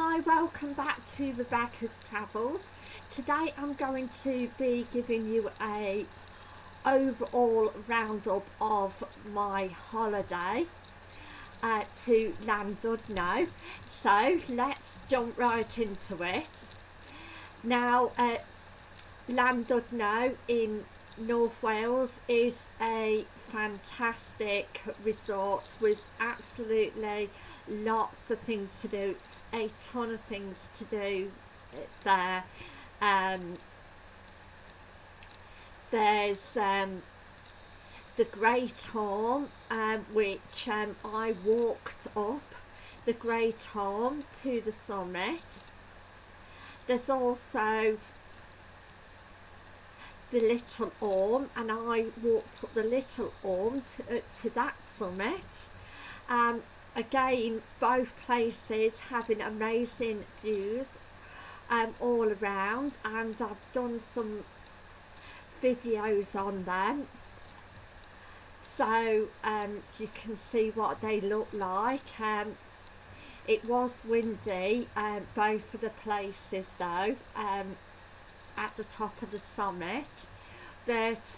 Hi, welcome back to Rebecca's Travels. Today I'm going to be giving you a overall roundup of my holiday to Llandudno. So let's jump right into it. Now, Llandudno in North Wales is a fantastic resort with absolutely lots of things to do, a ton of things to do there. There's the Great Orme, which I walked up the Great Orme to the summit. There's also the Little Orme, and I walked up the Little Orme to that summit. Again, both places having amazing views all around, and I've done some videos on them, so you can see what they look like. It was windy both of the places though, at the top of the summit, but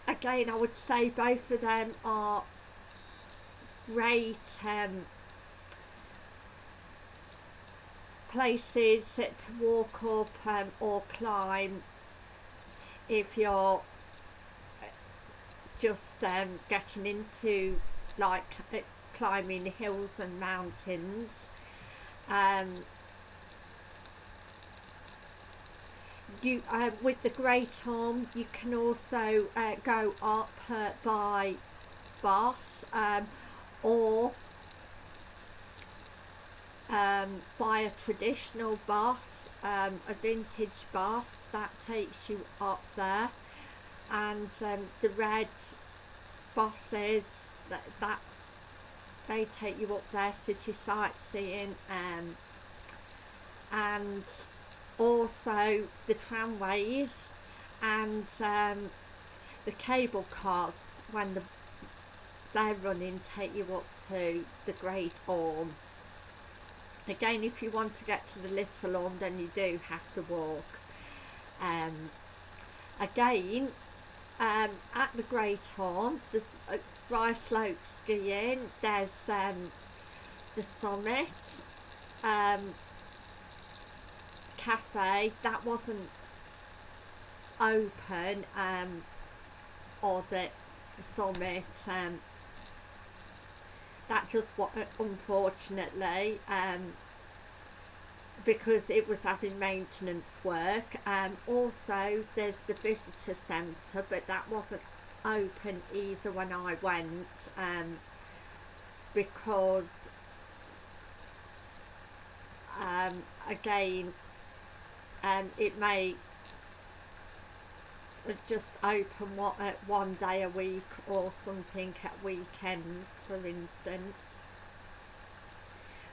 again I would say both of them are great places to walk up or climb if you're just getting into like climbing hills and mountains. With the Great Orme you can also go up by bus or by a traditional bus, a vintage bus that takes you up there, and the red buses that they take you up there city sightseeing, and also the tramways and the cable cars when they're running take you up to the Great Orme. Again, if you want to get to the Little Orme, then you do have to walk. Again, at the Great Orme there's dry slope skiing, there's the summit cafe that wasn't open, or the summit, that just unfortunately, because it was having maintenance work. Also there's the visitor centre, but that wasn't open either when I went, because again it may just open one day a week or something at weekends, for instance.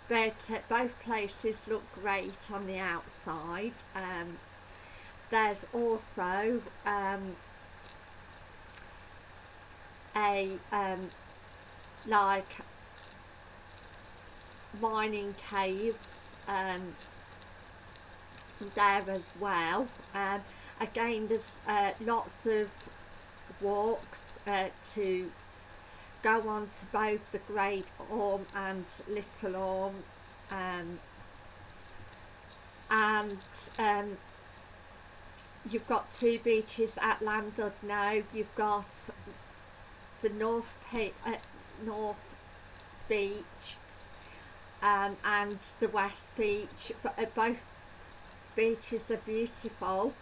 But both places look great on the outside. There's also a like mining caves there as well. Again, there's lots of walks to go on to both the Great Orme and Little Orme, and you've got two beaches at Llandudno. You've got the North Beach and the West Beach. Both beaches are beautiful.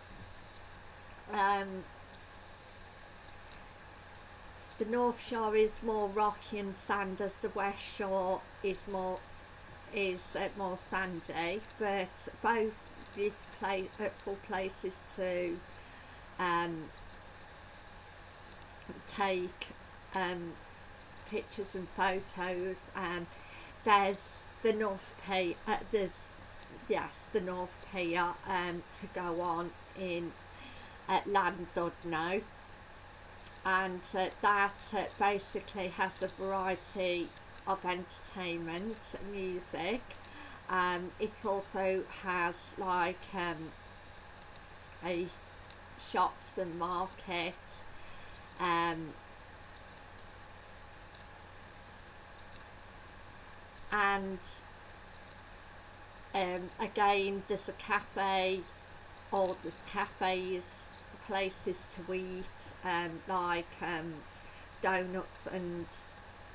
The North Shore is more rocky and sand, as the West Shore is more sandy, but both beautiful places to take pictures and photos. There's the North Pier, the North Pier to go on in Llandudno, and that basically has a variety of entertainment, music, It also has like a shops and market, um, and again there's a cafe, or there's cafes, places to eat, like donuts and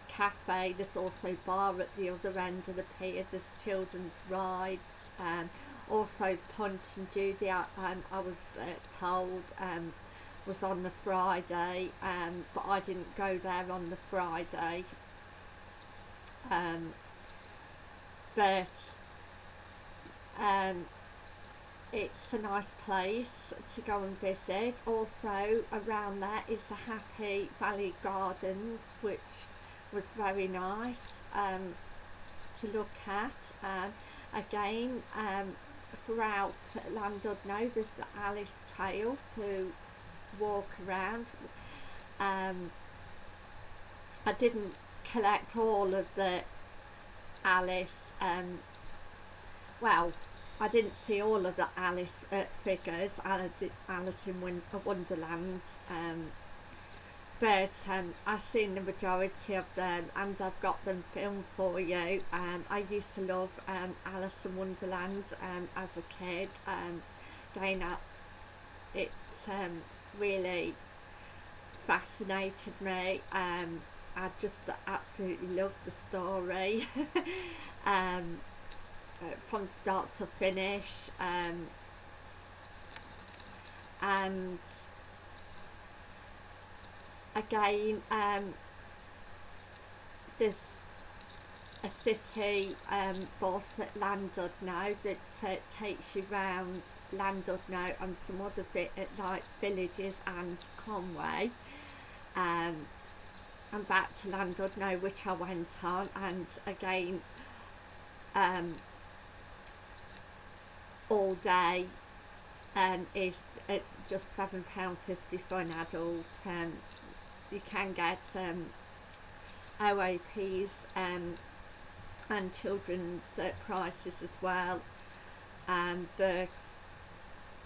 cafe. There's also bar at the other end of the pier. There's children's rides, also Punch and Judy, I was told was on the Friday, but I didn't go there on the Friday, but it's a nice place to go and visit. Also around there is the Happy Valley Gardens, which was very nice to look at. Again, throughout Llandudno there's the Alice Trail to walk around. I didn't collect all of the Alice, well, I didn't see all of the Alice figures, Alice in Wonderland, but I've seen the majority of them, and I've got them filmed for you. I used to love Alice in Wonderland as a kid. Again, it really fascinated me. I just absolutely loved the story. From start to finish, and again there's a city bus at Llandudno that takes you round Llandudno and some other like villages and Conway, and back to Llandudno, which I went on. And again, all day is just £7.50 for an adult. You can get OAPs and children's prices as well, but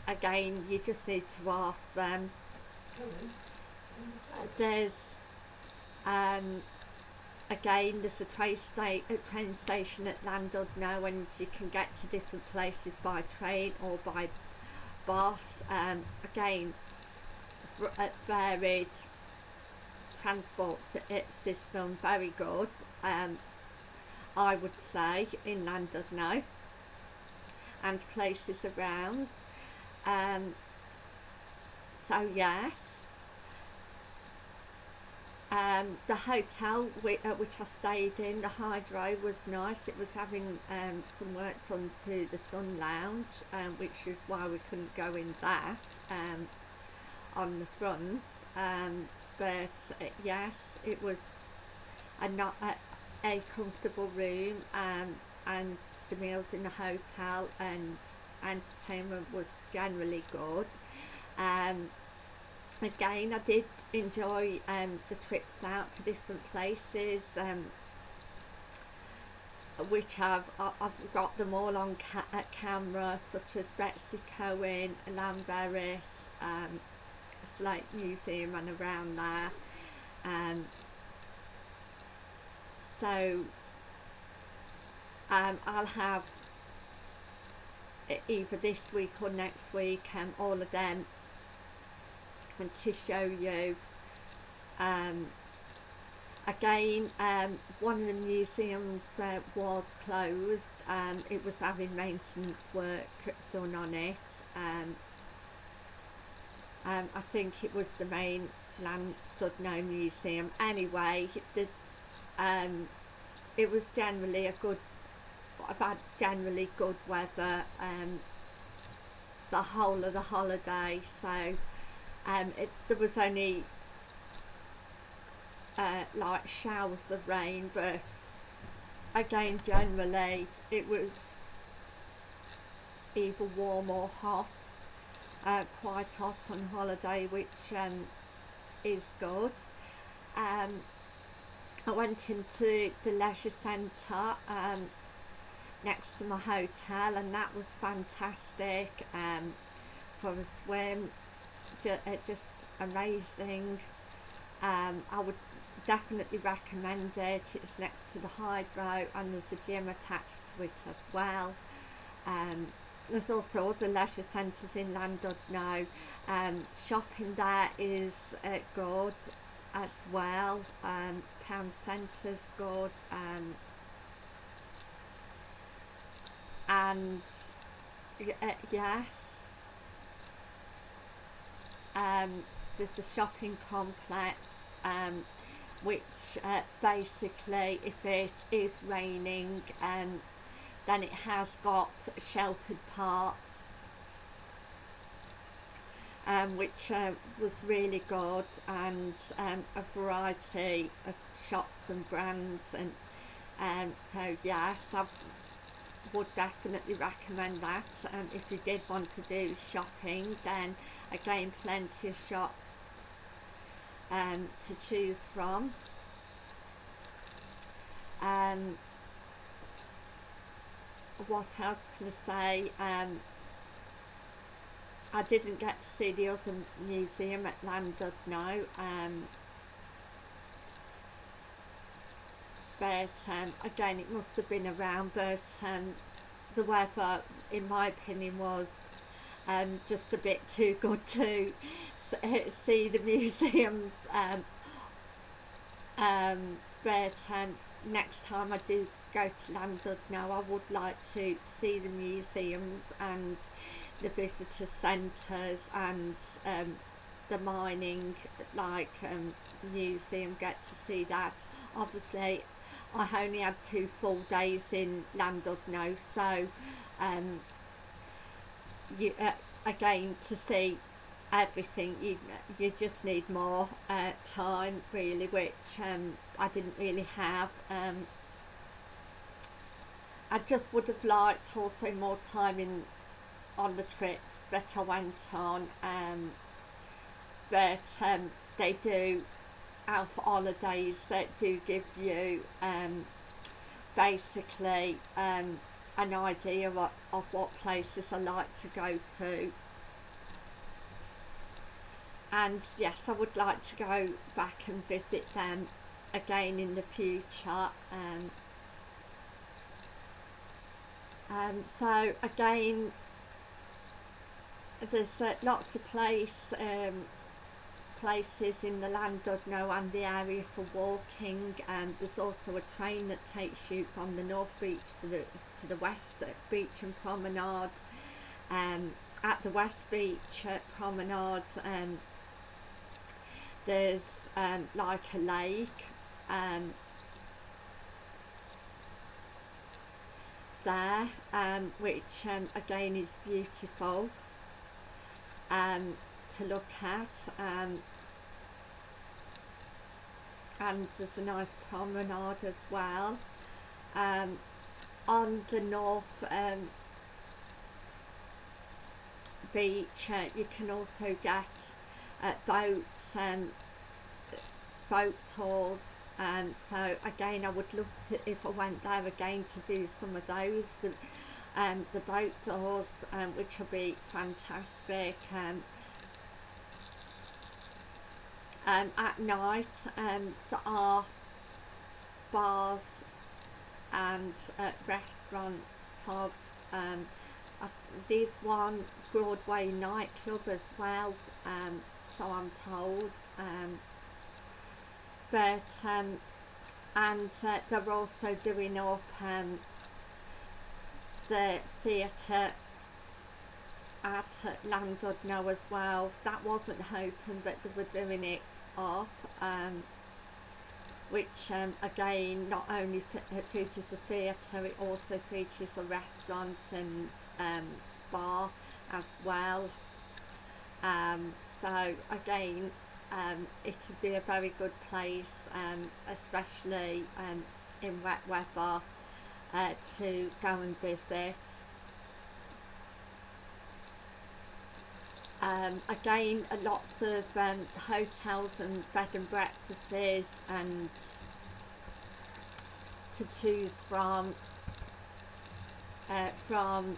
again you just need to ask them. There's again there's a train station at Llandudno, and you can get to different places by train or by bus. Again, varied transport system, very good, I would say, in Llandudno and places around. So yes. The hotel which I stayed in, the Hydro, was nice. It was having some work done to the Sun Lounge, which is why we couldn't go in that on the front, but yes, it was a comfortable room, and the meals in the hotel and entertainment was generally good. Again, I did enjoy the trips out to different places, which I've got them all on camera, such as Betsy Cohen, Llanberis, Slate Museum and around there. So I'll have either this week or next week all of them and to show you. Again, one of the museums was closed. It was having maintenance work done on it. I think it was the main Llandudno Museum. Anyway, it was generally I've had generally good weather the whole of the holiday, so there was only like showers of rain, but again generally it was either warm or hot, quite hot on holiday, which is good. I went into the leisure centre, next to my hotel, and that was fantastic for a swim. Just amazing. I would definitely recommend it. It's next to the hydro and there's a gym attached to it as well. There's also other leisure centres in Llandudno. Shopping there is good as well. Town centre's good. And yes, there's a shopping complex which basically, if it is raining, then it has got sheltered parts, which was really good, and a variety of shops and brands, and so yes, I would definitely recommend that. If you did want to do shopping, then again, plenty of shops to choose from. What else can I say? I didn't get to see the other museum at Llandudno, but again, it must have been around, but the weather, in my opinion, was just a bit too good to see the museums, but next time I do go to Llandudno, I would like to see the museums and the visitor centres and the mining museum, get to see that. Obviously I only had 2 full days in Llandudno, so you again, to see everything, you just need more time really, which I didn't really have. I just would have liked also more time on the trips that I went on, but they do, Alpha Holidays, that do give you basically an idea of what places I like to go to. And yes, I would like to go back and visit them again in the future. So again, there's lots of places in the Llandudno and the area for walking. There's also a train that takes you from the North Beach to the West Beach and Promenade. At the West Beach Promenade, there's like a lake there, which again is beautiful to look at, and there's a nice promenade as well. On the North Beach, you can also get boats, boat tours, so again, I would love to, if I went there again, to do some of those, the boat tours, which will be fantastic. At night, there are bars and restaurants, pubs. There's one Broadway nightclub as well, so I'm told, but and they're also doing up the theatre at Llandudno as well. That wasn't open, but they were doing it up, which again, not only features a theatre, it also features a restaurant and bar as well. So again, it would be a very good place, especially in wet weather, to go and visit. Again, lots of hotels and bed and breakfasts and to choose from. from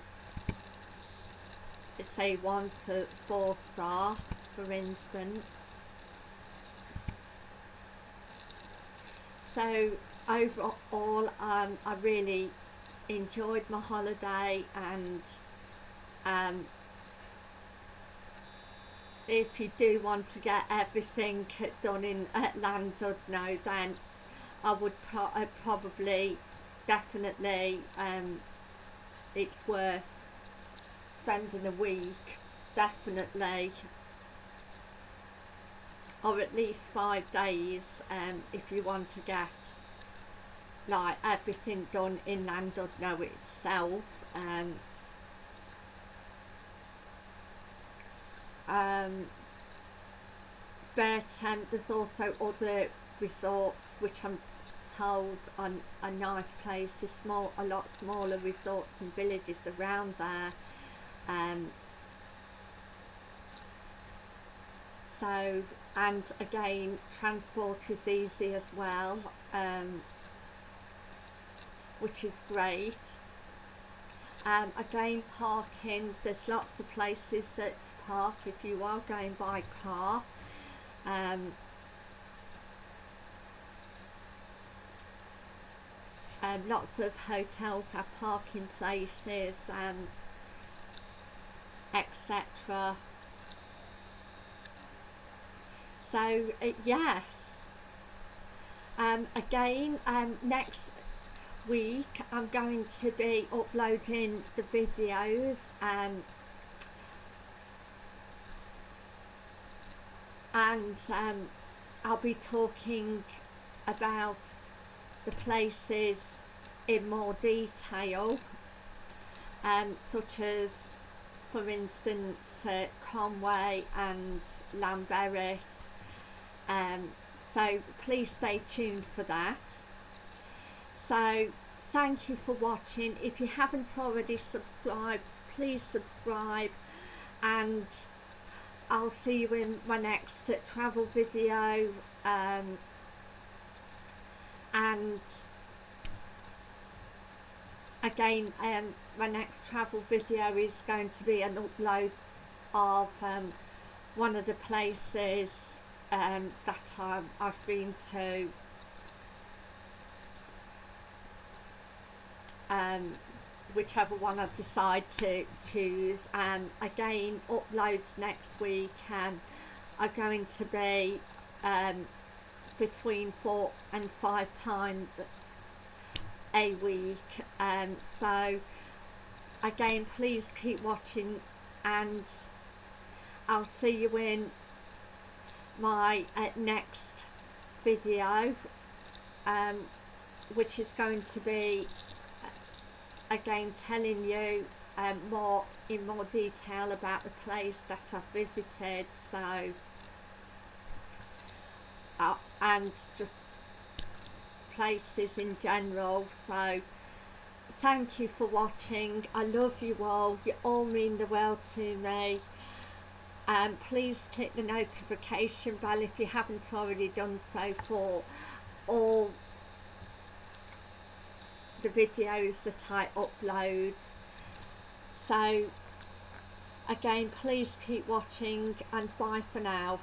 say 1 to 4 star, for instance. So overall, I really enjoyed my holiday, and if you do want to get everything done in Llandudno, then I would probably definitely it's worth spending a week, definitely, or at least 5 days, if you want to get like everything done in Llandudno itself. But there's also other resorts which I'm told are nice places, a lot smaller resorts and villages around there. So, and again, transport is easy as well, which is great. Again, parking, there's lots of places that park if you are going by car. Lots of hotels have parking places, etc. So yes, again, next week I'm going to be uploading the videos, and I'll be talking about the places in more detail, such as, for instance, Conway and Llanberis. So please stay tuned for that. So thank you for watching. If you haven't already subscribed, please subscribe, and I'll see you in my next travel video. And again, my next travel video is going to be an upload of one of the places that I've been to, whichever one I decide to choose. Again, uploads next week are going to be between 4 and 5 times a week. So again, please keep watching, and I'll see you in my next video, which is going to be again telling you in more detail about the place that I've visited, so and just places in general. So thank you for watching. I love you all. You all mean the world to me. Please click the notification bell if you haven't already done so, for all the videos that I upload. So again, please keep watching, and bye for now.